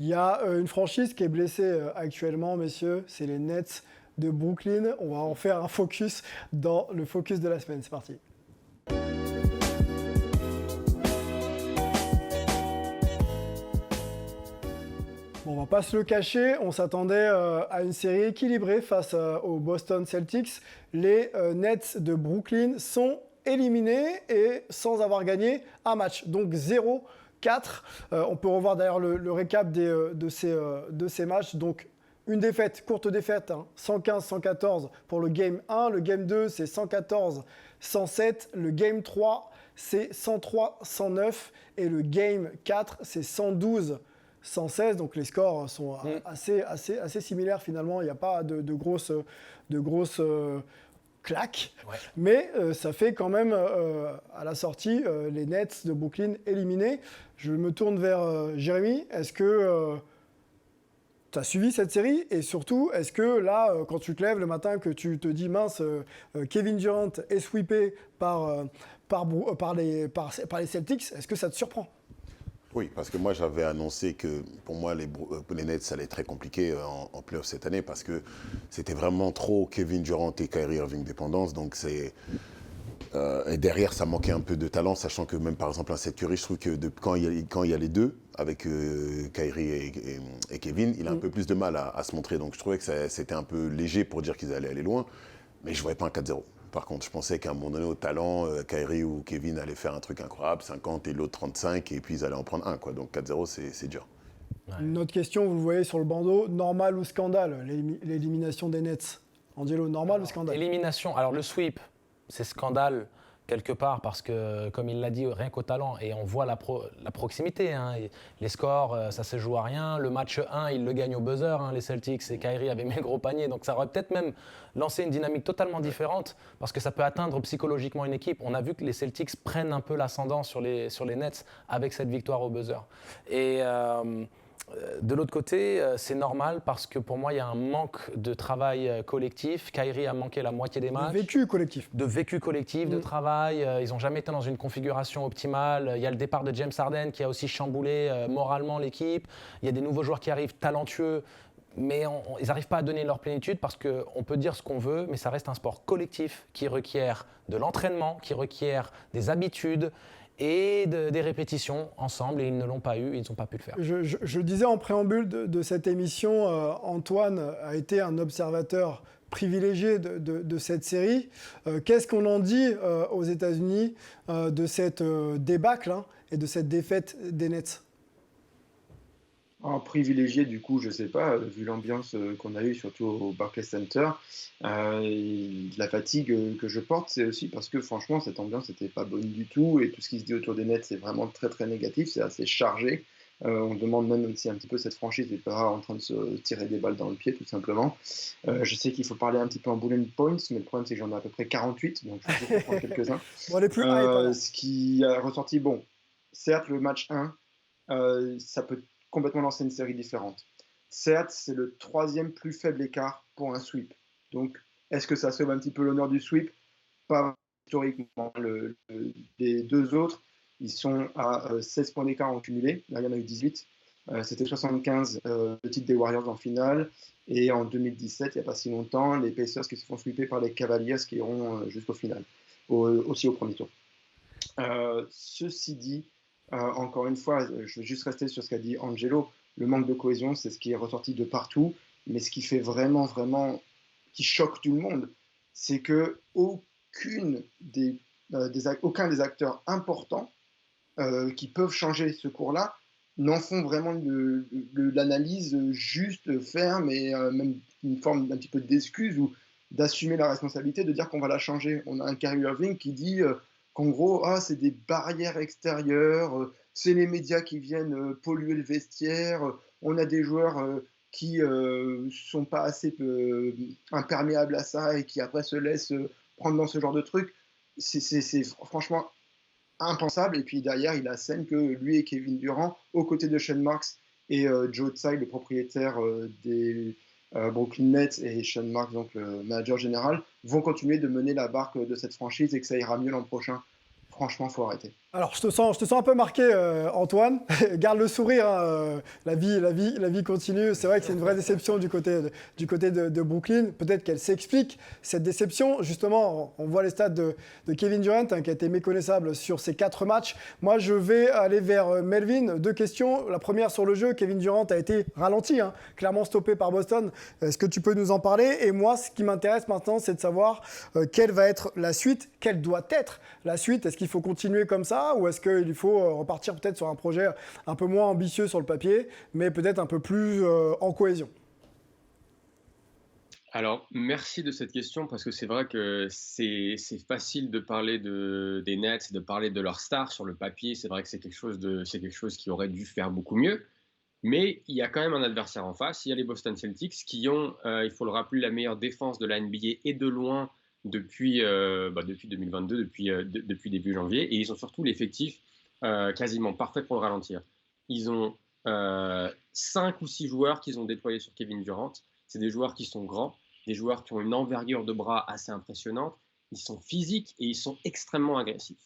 Il y a une franchise qui est blessée actuellement, messieurs, c'est les Nets de Brooklyn. On va en faire un focus dans le focus de la semaine. C'est parti. Bon, on va pas se le cacher, on s'attendait à une série équilibrée face aux Boston Celtics. Les Nets de Brooklyn sont éliminés et sans avoir gagné un match, donc 0-4. On peut revoir d'ailleurs le récap de ces matchs. Donc une défaite, courte défaite, hein, 115-114 pour le Game 1. Le Game 2, c'est 114-107. Le Game 3, c'est 103-109. Et le Game 4, c'est 112-116. Donc les scores sont assez similaires finalement. Il n'y a pas de grosses claques. Ouais. Mais ça fait quand même, à la sortie, les Nets de Brooklyn éliminés. Je me tourne vers Jérémy. Est-ce que tu as suivi cette série? Et surtout, est-ce que là, quand tu te lèves le matin, que tu te dis, mince, Kevin Durant est sweepé par les Celtics, est-ce que ça te surprend? Oui, parce que moi j'avais annoncé que pour moi les Nets ça allait être très compliqué en playoff cette année parce que c'était vraiment trop Kevin Durant et Kyrie Irving dépendance. Donc et derrière ça manquait un peu de talent, sachant que même par exemple un Seth Curry, je trouve que quand il y a les deux avec Kyrie et Kevin, il a un peu plus de mal à se montrer. Donc je trouvais que c'était un peu léger pour dire qu'ils allaient aller loin, mais je ne voyais pas un 4-0. Par contre, je pensais qu'à un moment donné, au talent, Kyrie ou Kevin allaient faire un truc incroyable, 50 et l'autre 35, et puis ils allaient en prendre un, quoi. Donc 4-0, c'est dur. Ouais. Une autre question, vous le voyez sur le bandeau, normal ou scandale, l'élimination des Nets? Angelo, normal ou scandale? Élimination, alors le sweep, c'est scandale quelque part parce que, comme il l'a dit, rien qu'au talent, et on voit la proximité. Hein, les scores, ça se joue à rien. Le match 1, ils le gagnent au buzzer, hein, les Celtics, et Kyrie avait mis le gros panier. Donc ça aurait peut-être même lancé une dynamique totalement différente parce que ça peut atteindre psychologiquement une équipe. On a vu que les Celtics prennent un peu l'ascendant sur les Nets avec cette victoire au buzzer. Et de l'autre côté, c'est normal parce que pour moi, il y a un manque de travail collectif. Kyrie a manqué la moitié des matchs. De vécu collectif. De vécu collectif, de travail. Ils n'ont jamais été dans une configuration optimale. Il y a le départ de James Harden qui a aussi chamboulé moralement l'équipe. Il y a des nouveaux joueurs qui arrivent talentueux, mais ils n'arrivent pas à donner leur plénitude parce qu'on peut dire ce qu'on veut, mais ça reste un sport collectif qui requiert de l'entraînement, qui requiert des habitudes et des répétitions ensemble, et ils ne l'ont pas eu, ils n'ont pas pu le faire. Je disais en préambule de cette émission, Antoine a été un observateur privilégié de cette série. Qu'est-ce qu'on en dit aux États-Unis de cette débâcle et de cette défaite des Nets? En privilégié, du coup, je sais pas, vu l'ambiance qu'on a eue, surtout au Barclays Center, la fatigue que je porte, c'est aussi parce que franchement, cette ambiance n'était pas bonne du tout et tout ce qui se dit autour des Nets, c'est vraiment très très négatif, c'est assez chargé. On demande même si un petit peu cette franchise n'est pas en train de se tirer des balles dans le pied, tout simplement. Je sais qu'il faut parler un petit peu en bullet points, mais le problème, c'est que j'en ai à peu près 48, donc je vais en prendre quelques-uns. Bon, les plus high, ce qui a ressorti, bon, certes, le match 1, ça peut complètement lancer une série différente. Certes, c'est le troisième plus faible écart pour un sweep. Donc, est-ce que ça sauve un petit peu l'honneur du sweep? Pas historiquement. Les deux autres, ils sont à 16 points d'écart en cumulé. Là, il y en a eu 18. C'était 75 le titre des Warriors en finale. Et en 2017, il n'y a pas si longtemps, les Pacers qui se font sweeper par les Cavaliers qui iront jusqu'au final, aussi au premier tour. Ceci dit, encore une fois, je vais juste rester sur ce qu'a dit Angelo. Le manque de cohésion, c'est ce qui est ressorti de partout. Mais ce qui fait vraiment, vraiment, qui choque tout le monde, c'est que aucun des acteurs importants qui peuvent changer ce cours-là n'en font vraiment de l'analyse juste, ferme et même une forme d'un petit peu d'excuse ou d'assumer la responsabilité de dire qu'on va la changer. On a un Kyrie Irving qui dit qu'en gros, c'est des barrières extérieures, c'est les médias qui viennent polluer le vestiaire, on a des joueurs qui sont pas assez imperméables à ça et qui après se laissent prendre dans ce genre de truc. C'est franchement impensable. Et puis derrière, il assène que lui et Kevin Durant, aux côtés de Sean Marks et Joe Tsai, le propriétaire des Brooklyn Nets, et Sean Marks, donc le manager général, vont continuer de mener la barque de cette franchise et que ça ira mieux l'an prochain. Franchement, faut arrêter. Alors, je te sens un peu marqué, Antoine. Garde le sourire, hein, la vie continue. C'est vrai que c'est une vraie déception du côté de Brooklyn. Peut-être qu'elle s'explique, cette déception. Justement, on voit les stats de Kevin Durant, hein, qui a été méconnaissable sur ces 4 matchs. Moi, je vais aller vers Melvin. 2 questions. La première sur le jeu. Kevin Durant a été ralenti, hein, clairement stoppé par Boston. Est-ce que tu peux nous en parler? Et moi, ce qui m'intéresse maintenant, c'est de savoir quelle va être la suite, quelle doit être la suite. Est-ce qu'il faut continuer comme ça? Ou est-ce qu'il faut repartir peut-être sur un projet un peu moins ambitieux sur le papier, mais peut-être un peu plus en cohésion? Alors, merci de cette question parce que c'est vrai que c'est facile de parler des Nets, de parler de leurs stars sur le papier. C'est vrai que c'est quelque chose qui aurait dû faire beaucoup mieux. Mais il y a quand même un adversaire en face. Il y a les Boston Celtics qui ont, il faut le rappeler, la meilleure défense de la NBA et de loin depuis 2022, depuis début janvier. Et ils ont surtout l'effectif quasiment parfait pour le ralentir. Ils ont 5 ou 6 joueurs qu'ils ont déployés sur Kevin Durant. C'est des joueurs qui sont grands, des joueurs qui ont une envergure de bras assez impressionnante. Ils sont physiques et ils sont extrêmement agressifs.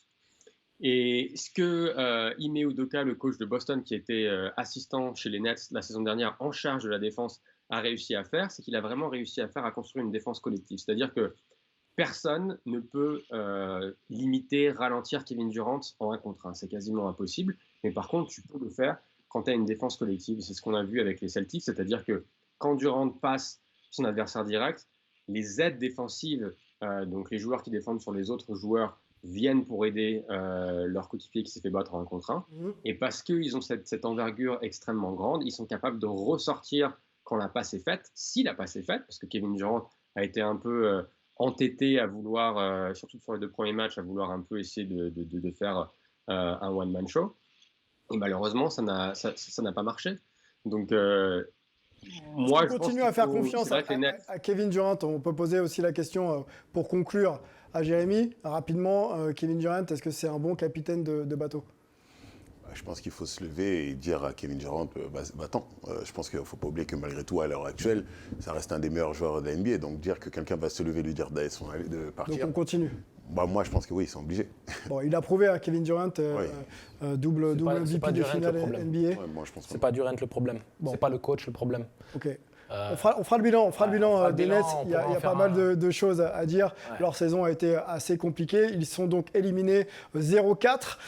Et ce que Ime Udoka, le coach de Boston, qui était assistant chez les Nets la saison dernière en charge de la défense, a réussi à faire, c'est qu'il a vraiment réussi à construire une défense collective. C'est-à-dire que personne ne peut limiter, ralentir Kevin Durant en 1 contre 1. C'est quasiment impossible. Mais par contre, tu peux le faire quand tu as une défense collective. C'est ce qu'on a vu avec les Celtics. C'est-à-dire que quand Durant passe son adversaire direct, les aides défensives, donc les joueurs qui défendent sur les autres joueurs, viennent pour aider leur coéquipier qui s'est fait battre en 1 contre 1. Et parce qu'ils ont cette envergure extrêmement grande, ils sont capables de ressortir quand la passe est faite, si la passe est faite, parce que Kevin Durant a été un peu entêté à vouloir, surtout sur les 2 premiers matchs, à vouloir un peu essayer de faire un one-man show. Et malheureusement, ça n'a pas marché. Donc, moi, je continue à faire confiance à Kevin Durant. On peut poser aussi la question pour conclure à Jérémy. Rapidement, Kevin Durant, est-ce que c'est un bon capitaine de bateau? Je pense qu'il faut se lever et dire à Kevin Durant, va-t'en. Je pense qu'il ne faut pas oublier que malgré tout, à l'heure actuelle, ça reste un des meilleurs joueurs de la NBA. Donc dire que quelqu'un va se lever et lui dire de partir. Donc on continue. Moi, je pense que oui, ils sont obligés. Bon, il a prouvé à Kevin Durant, double MVP de finale NBA. Ouais, moi, je pense C'est pas Durant le problème. Bon. C'est pas le coach le problème. Ok. On fera le bilan, des Nets. Il y a pas mal de choses à dire. Ouais. Leur saison a été assez compliquée. Ils sont donc éliminés 0-4.